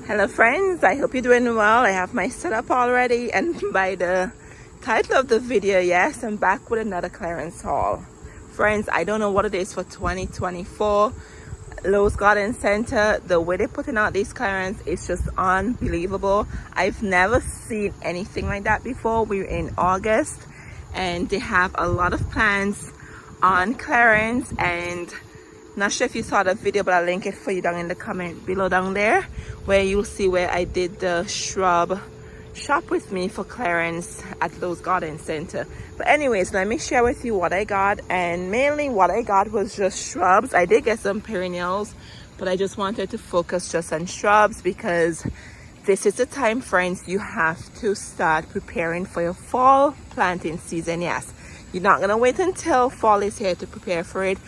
Hello friends, I hope you're doing well. I have my setup already, and by the title of the video, yes, I'm back with another clearance haul. Friends, I don't know what it is for 2024 Lowe's Garden Center. The way they're putting out these clearance is just unbelievable. I've never seen anything like that before. We're in August and they have a lot of plants on clearance, and not sure if you saw the video, but I'll link it for you down in the comment below down there, where you'll see where I did the shrub shop with me for clearance at Lowe's Garden Center. But anyways, let me share with you what I got, and mainly what I got was just shrubs. I did get some perennials, but I just wanted to focus just on shrubs because this is the time, friends, you have to start preparing for your fall planting season. Yes, you're not gonna wait until fall is here to prepare for it.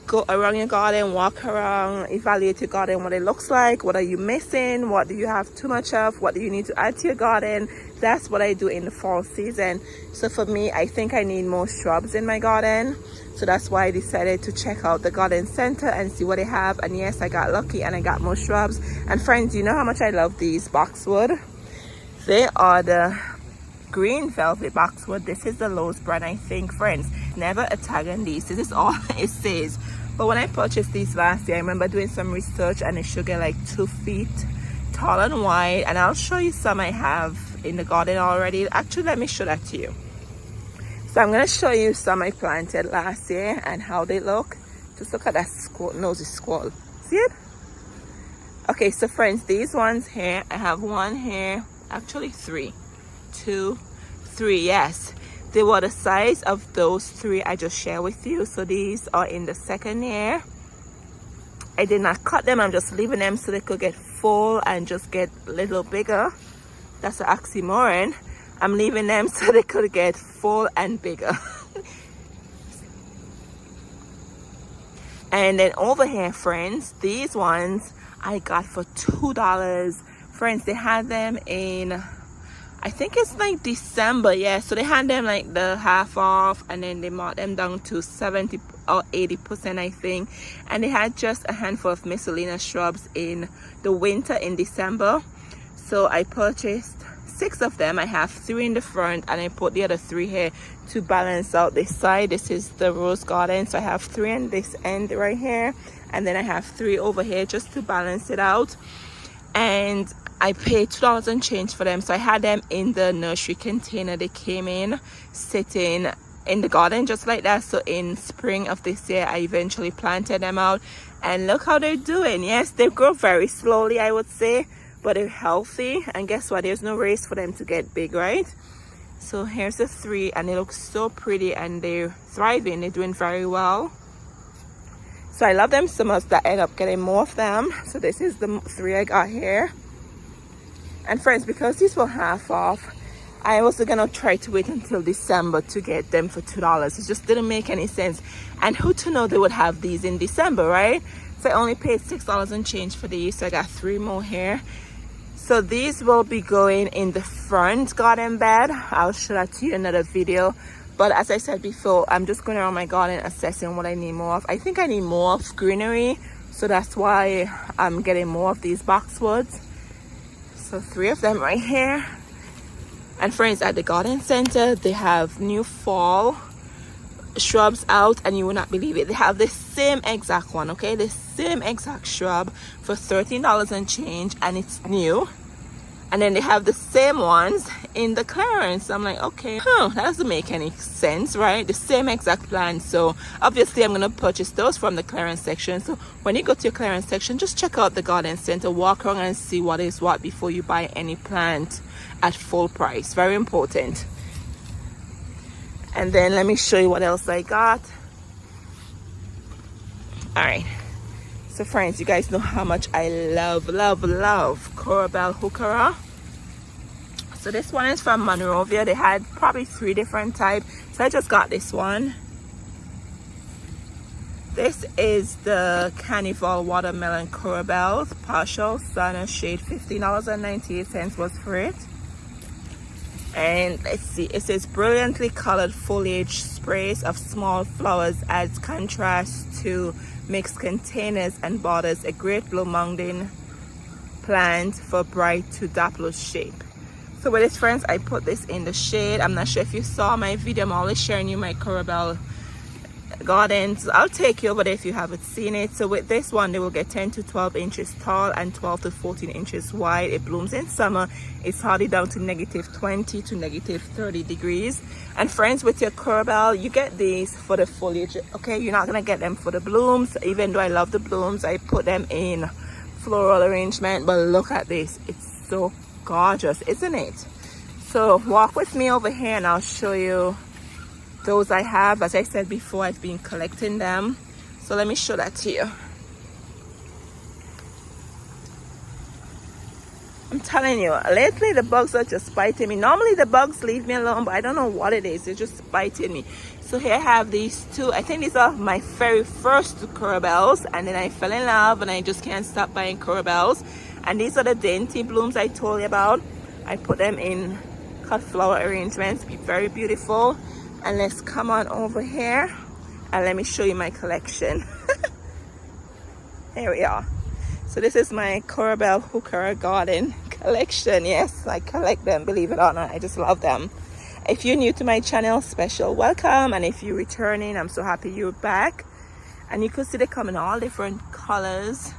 Go around your garden, walk around, evaluate your garden, what it looks like, what are you missing, what do you have too much of, what do you need to add to your garden. That's what I do in the fall season. So for me, I think I need more shrubs in my garden, so that's why I decided to check out the garden center and see what they have. And yes, I got lucky and I got more shrubs. And friends, you know how much I love these Boxwood. They are the green velvet Boxwood. This is the Lowe's brand, I think. Friends, never a tag on these. This is all it says. But when I purchased these last year, I remember doing some research and it should get like 2 feet tall and wide. And I'll show you some I have in the garden already. Actually, let me show that to you. So I'm going to show you some I planted last year and how they look. Just look at that nosy squirrel. See it? Okay, so friends, these ones here, I have one here, actually 3, 2, 3, yes. They were the size of those 3 I just shared with you. So these are in the second year. I did not cut them. I'm just leaving them so they could get full and just get a little bigger. That's an oxymoron. I'm leaving them so they could get full and bigger. And then over here, friends, these ones I got for $2. Friends, they had them in, I think it's like December, yeah. So they had them like the half off, and then they marked them down to 70 or 80%, I think. And they had just a handful of miscellaneous shrubs in the winter in December. So I purchased 6 of them. I have 3 in the front, and I put the other 3 here to balance out this side. This is the rose garden, so I have 3 on this end right here, and then I have 3 over here just to balance it out. And I paid $2 and change for them. So I had them in the nursery container. They came in sitting in the garden just like that. So in spring of this year, I eventually planted them out, and look how they're doing. Yes, they grow very slowly, I would say, but they're healthy. And guess what, there's no race for them to get big, right? So here's the 3, and they look so pretty, and they're thriving. They're doing very well. So I love them so much that I end up getting more of them. So this is the 3 I got here. And friends, because these were half off, I was gonna try to wait until December to get them for $2. It just didn't make any sense. And who to know they would have these in December, right? So I only paid $6 and change for these. So I got 3 more here. So these will be going in the front garden bed. I'll show that to you in another video. But as I said before, I'm just going around my garden assessing what I need more of. I think I need more of greenery, so that's why I'm getting more of these boxwoods. So 3 of them right here. And friends, at the garden center, they have new fall shrubs out, and you will not believe it. They have the same exact one, okay? The same exact shrub for $13 and change, and it's new. And then they have the same ones in the clearance. I'm like, okay, that doesn't make any sense, right? The same exact plant. So obviously I'm gonna purchase those from the clearance section. So when you go to your clearance section, just check out the garden center, walk around and see what is what before you buy any plant at full price. Very important. And then let me show you what else I got. All right. So friends, you guys know how much I love Corabelle heuchera. So this one is from Monrovia. They had probably 3 different types, so I just got this one. This is the Carnival watermelon Corabelle, partial sun and shade. $15.98 was for it. And let's see, it says brilliantly colored foliage sprays of small flowers adds contrast to mixed containers and borders a great blue mountain plant for bright to dappled shape. So with this, friends, I put this in the shade. I'm not sure if you saw my video. I'm always sharing you my Corabelle gardens. I'll take you over there if you haven't seen it. So with this one, they will get 10 to 12 inches tall and 12 to 14 inches wide. It blooms in summer. It's hardly down to -20 to -30 degrees. And friends, with your Corabelle, you get these for the foliage, okay? You're not gonna get them for the blooms. Even though I love the blooms, I put them in floral arrangement. But look at this, it's so gorgeous, isn't it? So walk with me over here and I'll show you those I have. As I said before, I've been collecting them, so let me show that to you. I'm telling you, lately the bugs are just biting me. Normally the bugs leave me alone, but I don't know what it is, they're just biting me. So here I have these two. I think these are my very first Corabelles, and then I fell in love and I just can't stop buying Corabelles. And these are the dainty blooms I told you about. I put them in cut flower arrangements, be very beautiful. And let's come on over here and let me show you my collection. Here we are. So this is my Corabelle hooker garden collection. Yes, I collect them, believe it or not. I just love them. If you're new to my channel, special welcome. And if you're returning, I'm so happy you're back. And you can see they come in all different colors,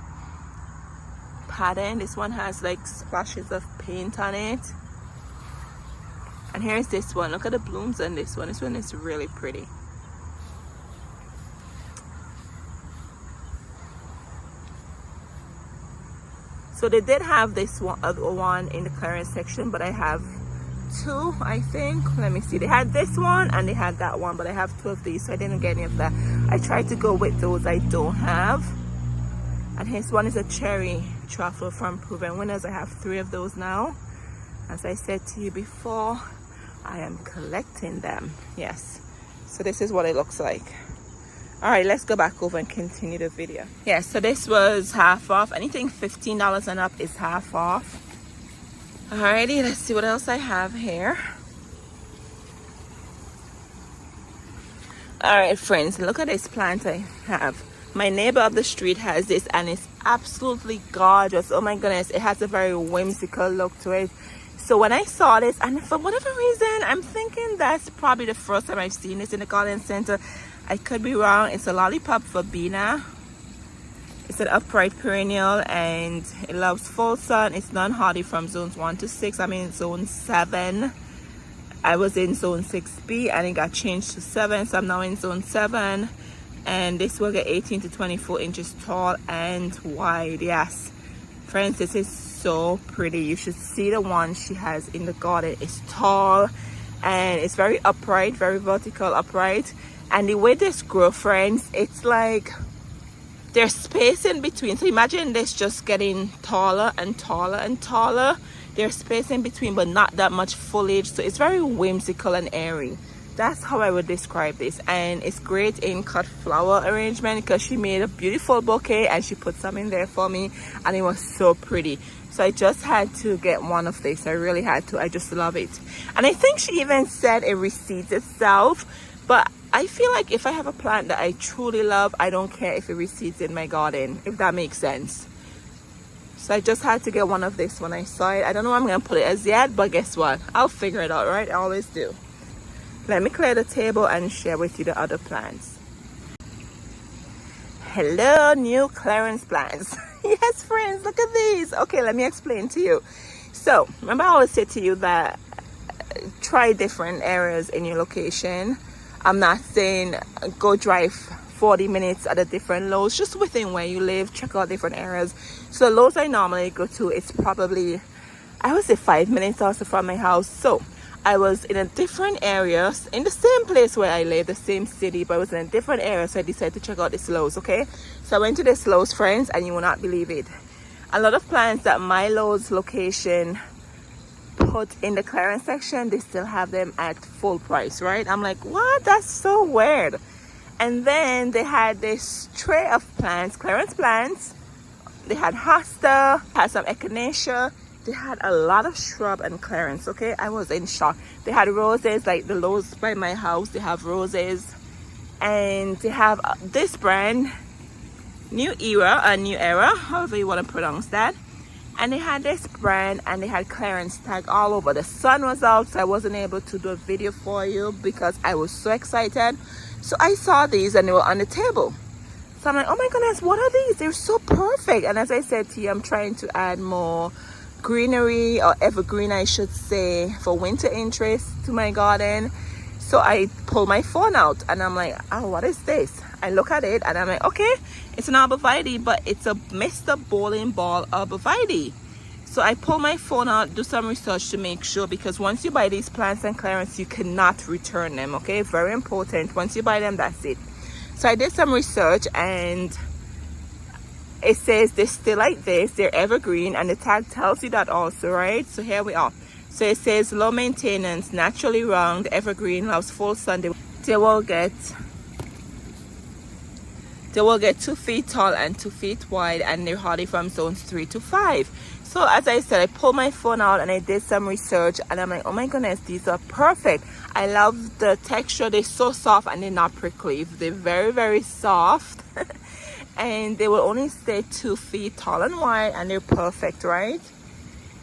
pattern. This one has like splashes of paint on it. And here's this one. Look at the blooms on this one. This one is really pretty. So they did have this one, other one in the clearance section, but I have two, I think. Let me see. They had this one and they had that one, but I have two of these, so I didn't get any of that. I tried to go with those I don't have. And his one is a cherry truffle from Proven Winners. I have 3 of those now. As I said to you before, I am collecting them. Yes, so this is what it looks like. All right, let's go back over and continue the video. Yeah, so this was half off. Anything $15 and up is half off. Alrighty, let's see what else I have here. All right, friends, look at this plant I have. My neighbor up the street has this and it's absolutely gorgeous. Oh my goodness, it has a very whimsical look to it. So when I saw this, and for whatever reason, I'm thinking that's probably the first time I've seen this in the garden center. I could be wrong. It's a lollipop verbena. It's an upright perennial and it loves full sun. It's non-hardy from zones 1 to 6. I'm in zone 7. I was in zone 6B and it got changed to 7. So I'm now in zone 7. And this will get 18 to 24 inches tall and wide. Yes. Friends, this is so pretty. You should see the one she has in the garden. It's tall and it's very upright, very vertical, upright. And the way this grow, friends, it's like there's space in between. So imagine this just getting taller and taller and taller. There's space in between, but not that much foliage. So it's very whimsical and airy. That's how I would describe this. And it's great in cut flower arrangement because she made a beautiful bouquet and she put some in there for me and it was so pretty. So I just had to get one of this. I really had to. I just love it. And I think she even said it reseeds itself. But I feel like if I have a plant that I truly love, I don't care if it reseeds in my garden, if that makes sense. So I just had to get one of this when I saw it. I don't know where I'm going to put it as yet, but guess what? I'll figure it out, right? I always do. Let me clear the table and share with you the other plants. Hello, new clearance plants. Yes, friends, look at these. Okay, let me explain to you. So, remember I always say to you that try different areas in your location. I'm not saying go drive 40 minutes at a different Lowe's, just within where you live, check out different areas. So the Lowe's I normally go to, it's probably, I would say 5 minutes also from my house. So I was in a different area, in the same place where I live, the same city, but I was in a different area, so I decided to check out this Lowe's, okay? So I went to this Lowe's, friends, and you will not believe it. A lot of plants at my Lowe's location put in the clearance section, they still have them at full price, right? I'm like, what? That's so weird. And then they had this tray of plants, clearance plants. They had hosta, had some echinacea. They had a lot of shrub and clearance, okay? I was in shock. They had roses, like the Lowe's by my house, they have roses. And they have this brand, New Era, however you want to pronounce that. and they had this brand and they had clearance tag all over. The sun was out, so I wasn't able to do a video for you because I was so excited. So I saw these and they were on the table. So I'm like, oh my goodness, what are these? They're so perfect. And as I said to you, I'm trying to add more greenery, or evergreen I should say, for winter interest to my garden. So I pull my phone out and I'm like, oh, what is this? I look at it and I'm like, okay, it's an arborvitae, but it's a Mr. Bowling Ball arborvitae. So I pull my phone out, do some research to make sure, because once you buy these plants and clearance, you cannot return them, okay? Very important. Once you buy them, that's it. So I did some research and it says they're still like this, they're evergreen, and the tag tells you that also, right? So here we are. So it says low maintenance, naturally round, evergreen, loves full sun. They will get 2 feet tall and 2 feet wide, and they're hardy from zones 3 to 5. So as I said, I pulled my phone out and I did some research and I'm like, oh my goodness, these are perfect. I love the texture. They're so soft and they're not prickly. They're very, very soft. And they will only stay 2 feet tall and wide, and they're perfect, right?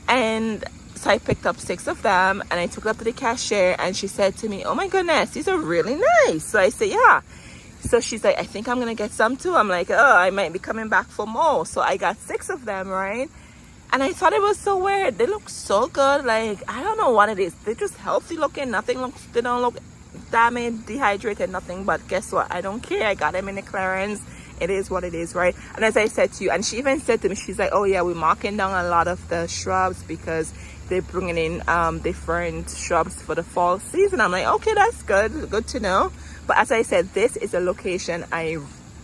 And so I picked up 6 of them and I took it up to the cashier, and she said to me, oh my goodness, these are really nice. So I said, yeah. So she's like, I think I'm gonna get some too. I'm like, oh, I might be coming back for more. So I got 6 of them, right? And I thought it was so weird. They look so good. Like, I don't know what it is. They're just healthy looking. They don't look damaged, dehydrated, nothing. But guess what? I don't care. I got them in the clearance. It is what it is, right? And as I said to you, and she even said to me, she's like, oh yeah, we're marking down a lot of the shrubs because they're bringing in different shrubs for the fall season. I'm like, okay, that's good to know. But as I said, this is a location I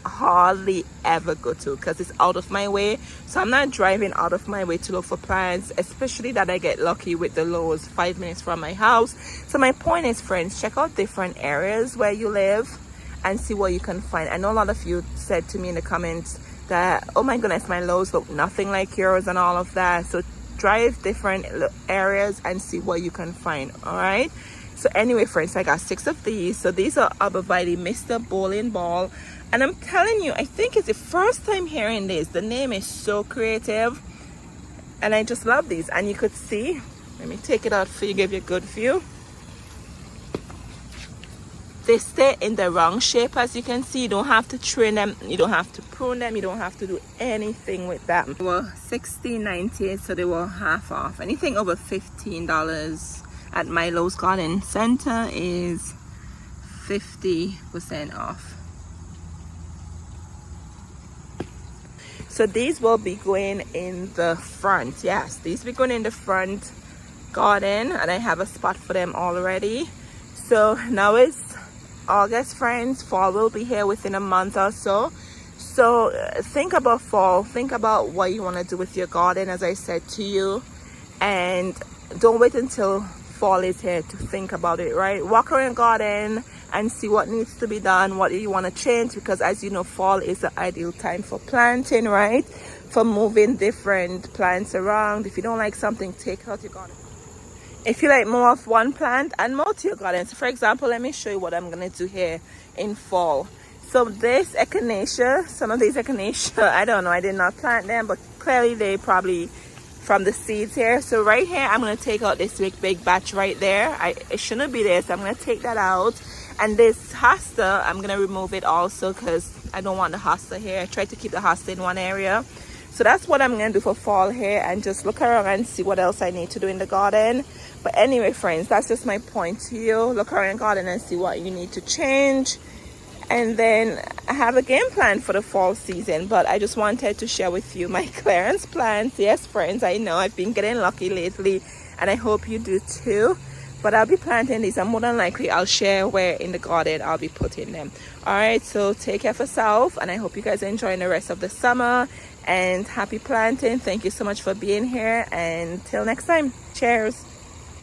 hardly ever go to because it's out of my way. So I'm not driving out of my way to look for plants, especially that I get lucky with the Lowe's 5 minutes from my house. So my point is, friends, check out different areas where you live and see what you can find. I know a lot of you said to me in the comments that, oh my goodness, my Lowe's look nothing like yours and all of that. So drive different areas and see what you can find. All right. So anyway, friends, I got 6 of these. So these are arborvitae Mr. Bowling Ball. And I'm telling you, I think it's the first time hearing this. The name is so creative. And I just love these. And you could see, let me take it out for you, give you a good view. They stay in the round shape, as you can see. You don't have to trim them. You don't have to prune them. You don't have to do anything with them. They were $16.98, so they were half off. Anything over $15 at my Lowe's Garden Center is 50% off. So these will be going in the front. Yes, these will be going in the front garden, and I have a spot for them already. So now it's August, friends. Fall will be here within a month or so. So think about fall. Think about what you want to do with your garden, as I said to you. And don't wait until fall is here to think about it, right? Walk around your garden and see what needs to be done, what you want to change, because as you know, fall is the ideal time for planting, right? For moving different plants around. If you don't like something, take out your garden. If you like more of one plant, add more to your garden. So for example, let me show you what I'm going to do here in fall. So this echinacea, some of these echinacea, I don't know, I did not plant them, but clearly they probably from the seeds here. So right here, I'm going to take out this big batch right there. It shouldn't be there, so I'm going to take that out. And this hosta, I'm going to remove it also because I don't want the hosta here. I try to keep the hosta in one area. So that's what I'm going to do for fall here, and just look around and see what else I need to do in the garden. But anyway, friends, that's just my point to you. Look around the garden and see what you need to change. And then I have a game plan for the fall season, but I just wanted to share with you my clearance plants. Yes, friends, I know I've been getting lucky lately, and I hope you do too. But I'll be planting these, and more than likely I'll share where in the garden I'll be putting them. All right, so take care of yourself, and I hope you guys are enjoying the rest of the summer, and happy planting. Thank you so much for being here, and till next time, cheers.